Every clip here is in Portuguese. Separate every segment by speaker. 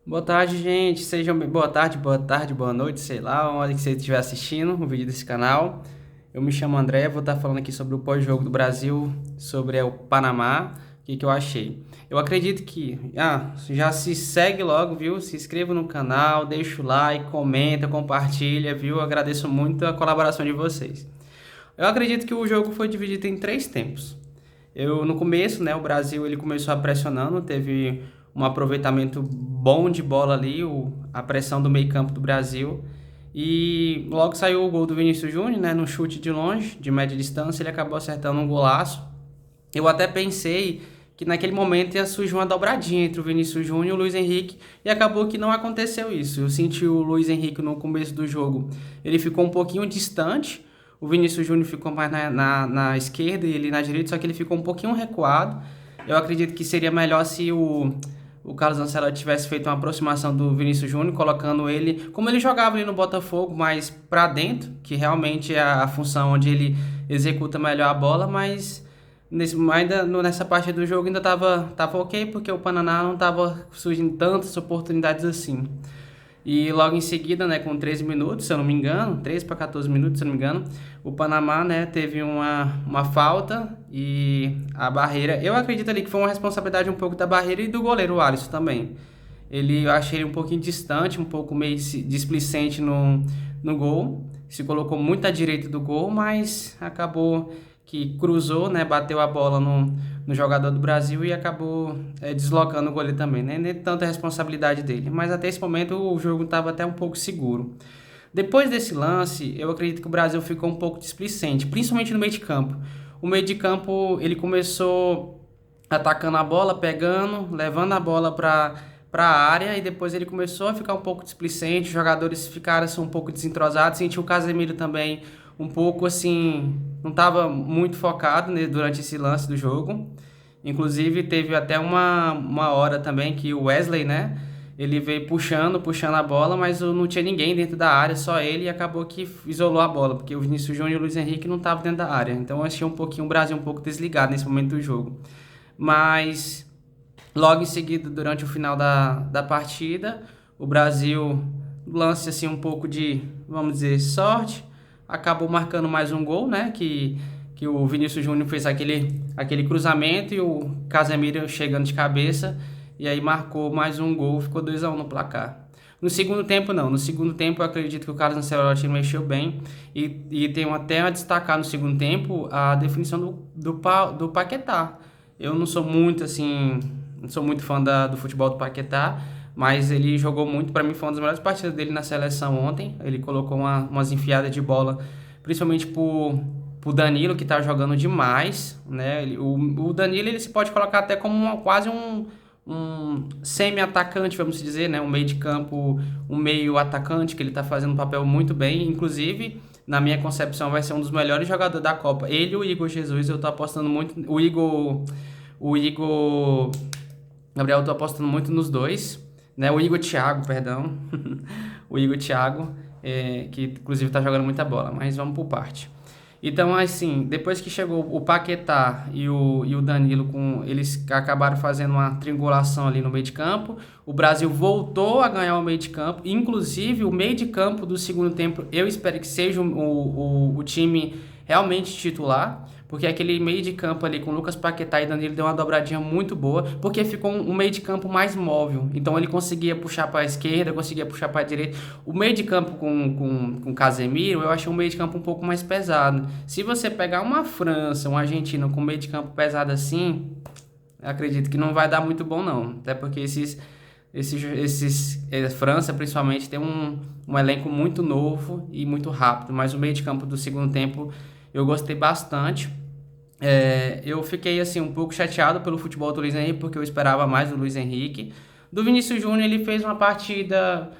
Speaker 1: Boa tarde, gente. Boa tarde, boa noite, sei lá, onde que você estiver assistindo o vídeo desse canal. Eu me chamo André, vou estar falando aqui sobre o pós-jogo do Brasil, sobre o Panamá, o que eu achei. Eu acredito que, já se segue logo, viu? Se inscreva no canal, deixa o like, comenta, compartilha, viu? Eu agradeço muito a colaboração de vocês. Eu acredito que o jogo foi dividido em três tempos. No começo, né, o Brasil ele começou a pressionando, teve um aproveitamento bom de bola ali, a pressão do meio-campo do Brasil. E logo saiu o gol do Vinícius Júnior, né, no chute de longe, de média distância, ele acabou acertando um golaço. Eu até pensei que naquele momento ia surgir uma dobradinha entre o Vinícius Júnior e o Luiz Henrique, e acabou que não aconteceu isso. Eu senti o Luiz Henrique no começo do jogo, ele ficou um pouquinho distante, o Vinícius Júnior ficou mais na esquerda e ele na direita, só que ele ficou um pouquinho recuado. Eu acredito que seria melhor se o Carlos Ancelotti tivesse feito uma aproximação do Vinícius Júnior, colocando ele, como ele jogava ali no Botafogo, mais para dentro, que realmente é a função onde ele executa melhor a bola, mas nessa parte do jogo ainda tava ok, porque o Paraná não estava surgindo tantas oportunidades assim. E logo em seguida, né, com 13 minutos, se eu não me engano, 13 para 14 minutos, se eu não me engano, o Panamá, né, teve uma falta e a barreira. Eu acredito ali que foi uma responsabilidade um pouco da barreira e do goleiro, o Alisson também. Eu achei ele um pouquinho distante, um pouco meio displicente no gol. Se colocou muito à direita do gol, mas acabou que cruzou, né, bateu a bola no jogador do Brasil e acabou deslocando o goleiro também, né? Nem tanta responsabilidade dele. Mas até esse momento o jogo estava até um pouco seguro. Depois desse lance, eu acredito que o Brasil ficou um pouco displicente, principalmente no meio de campo. O meio de campo ele começou atacando a bola, pegando, levando a bola para a área e depois ele começou a ficar um pouco displicente, os jogadores ficaram assim, um pouco desentrosados, sentiu o Casemiro também um pouco assim, não estava muito focado, né, durante esse lance do jogo. Inclusive teve até uma hora também que o Wesley, né, ele veio puxando a bola, mas não tinha ninguém dentro da área, só ele, e acabou que isolou a bola, porque o Vinícius Júnior e o Luiz Henrique não estavam dentro da área. Então eu achei o Brasil um pouco desligado nesse momento do jogo. Mas logo em seguida, durante o final da partida, o Brasil lance assim um pouco de, vamos dizer, sorte, acabou marcando mais um gol, né? Que o Vinícius Júnior fez aquele cruzamento e o Casemiro chegando de cabeça e aí marcou mais um gol, ficou 2-1 no placar. No segundo tempo, não. No segundo tempo, eu acredito que o Carlos Ancelotti mexeu bem e tenho até a destacar no segundo tempo a definição do Paquetá. Eu não sou muito assim, não sou muito fã do futebol do Paquetá, mas ele jogou muito. Para mim foi uma das melhores partidas dele na seleção ontem. Ele colocou umas enfiadas de bola, principalmente pro Danilo, que tá jogando demais, né? O Danilo ele se pode colocar até como quase um semi-atacante, vamos dizer, né? Um meio de campo, um meio atacante, que ele tá fazendo um papel muito bem. Inclusive, na minha concepção, vai ser um dos melhores jogadores da Copa. Ele e o Igor Jesus, eu tô apostando muito. O Igor Gabriel, eu tô apostando muito nos dois, né? O Igor Thiago, perdão. O Igor Thiago, que inclusive tá jogando muita bola, mas vamos por parte. Então, assim, depois que chegou o Paquetá e o Danilo, eles acabaram fazendo uma triangulação ali no meio de campo. O Brasil voltou a ganhar o meio de campo. Inclusive, o meio de campo do segundo tempo, eu espero que seja o time realmente titular. Porque aquele meio de campo ali com Lucas Paquetá e Danilo deu uma dobradinha muito boa, porque ficou um meio de campo mais móvel. Então ele conseguia puxar para a esquerda, conseguia puxar para a direita. O meio de campo com Casemiro, eu achei um meio de campo um pouco mais pesado. Se você pegar uma França, uma Argentina com meio de campo pesado assim, acredito que não vai dar muito bom não. Até porque França principalmente tem um elenco muito novo e muito rápido, mas o meio de campo do segundo tempo eu gostei bastante. Eu fiquei assim um pouco chateado pelo futebol do Luiz Henrique, porque eu esperava mais do Luiz Henrique. Do Vinícius Júnior, ele fez uma partida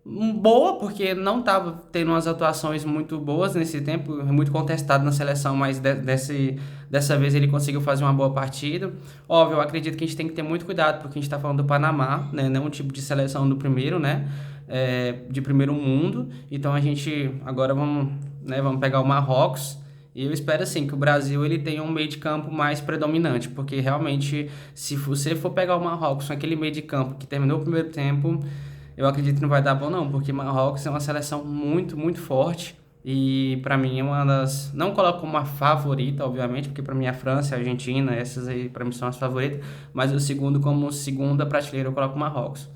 Speaker 1: boa, porque não estava tendo umas atuações muito boas nesse tempo, muito contestado na seleção, mas dessa vez ele conseguiu fazer uma boa partida. Óbvio, eu acredito que a gente tem que ter muito cuidado, porque a gente está falando do Panamá, né? Não é um tipo de seleção do primeiro, né? De primeiro mundo. Então a gente agora vamos pegar o Marrocos E eu espero assim que o Brasil ele tenha um meio de campo mais predominante, porque realmente se você for pegar o Marrocos com aquele meio de campo que terminou o primeiro tempo, eu acredito que não vai dar bom não, porque Marrocos é uma seleção muito, muito forte. E para mim é uma das. Não coloco como uma favorita, obviamente, porque para mim a França, a Argentina, essas aí para mim são as favoritas. Mas o segundo, como segunda prateleira, eu coloco o Marrocos.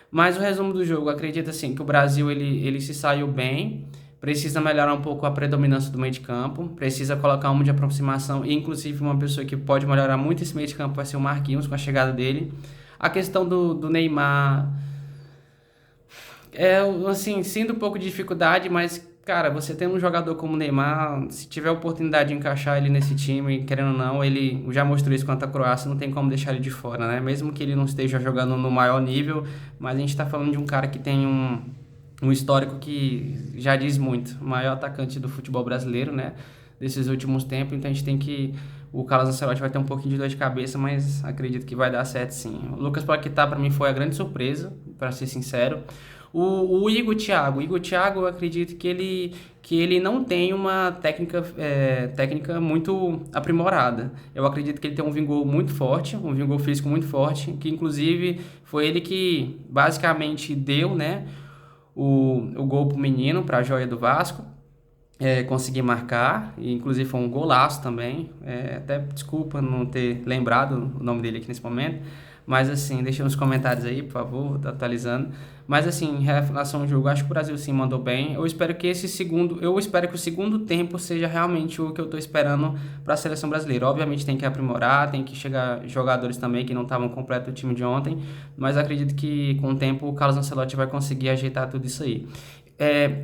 Speaker 1: Mas o resumo do jogo, eu acredito assim que o Brasil ele se saiu bem. Precisa melhorar um pouco a predominância do meio de campo. Precisa colocar um de aproximação. E inclusive uma pessoa que pode melhorar muito esse meio de campo vai ser o Marquinhos com a chegada dele. A questão do Neymar. É, assim, sinto um pouco de dificuldade, mas, cara, você tem um jogador como o Neymar, se tiver a oportunidade de encaixar ele nesse time, querendo ou não, ele já mostrou isso contra a Croácia, não tem como deixar ele de fora, né? Mesmo que ele não esteja jogando no maior nível, mas a gente tá falando de um cara que tem um histórico que já diz muito, o maior atacante do futebol brasileiro, né? Desses últimos tempos, então a gente tem que. O Carlos Ancelotti vai ter um pouquinho de dor de cabeça, mas acredito que vai dar certo sim. O Lucas Paquetá, para mim, foi a grande surpresa, para ser sincero. O Igor Thiago, eu acredito que ele não tem uma técnica muito aprimorada. Eu acredito que ele tem um vigor muito forte, um vigor físico muito forte, que inclusive foi ele que basicamente deu, né, o gol pro menino, para a joia do Vasco. Conseguir marcar, e inclusive foi um golaço também. Até desculpa não ter lembrado o nome dele aqui nesse momento, mas assim, deixa nos comentários aí, por favor, tá atualizando. Mas assim, em relação ao jogo, acho que o Brasil sim mandou bem. Eu espero que o segundo tempo seja realmente o que eu tô esperando para a seleção brasileira. Obviamente tem que aprimorar, tem que chegar jogadores também que não estavam completo o time de ontem, mas acredito que com o tempo o Carlos Ancelotti vai conseguir ajeitar tudo isso aí.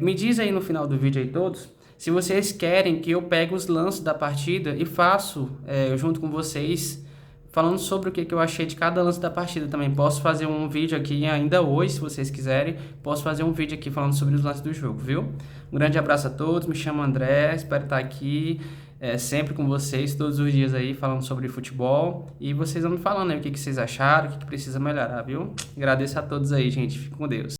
Speaker 1: Me diz aí no final do vídeo aí todos, se vocês querem que eu pegue os lances da partida e faço junto com vocês, falando sobre o que eu achei de cada lance da partida também. Posso fazer um vídeo aqui ainda hoje, se vocês quiserem. Posso fazer um vídeo aqui falando sobre os lances do jogo, viu? Um grande abraço a todos, me chamo André, espero estar aqui sempre com vocês, todos os dias aí, falando sobre futebol. E vocês vão me falando aí o que vocês acharam, o que precisa melhorar, viu? Agradeço a todos aí, gente. Fiquem com Deus.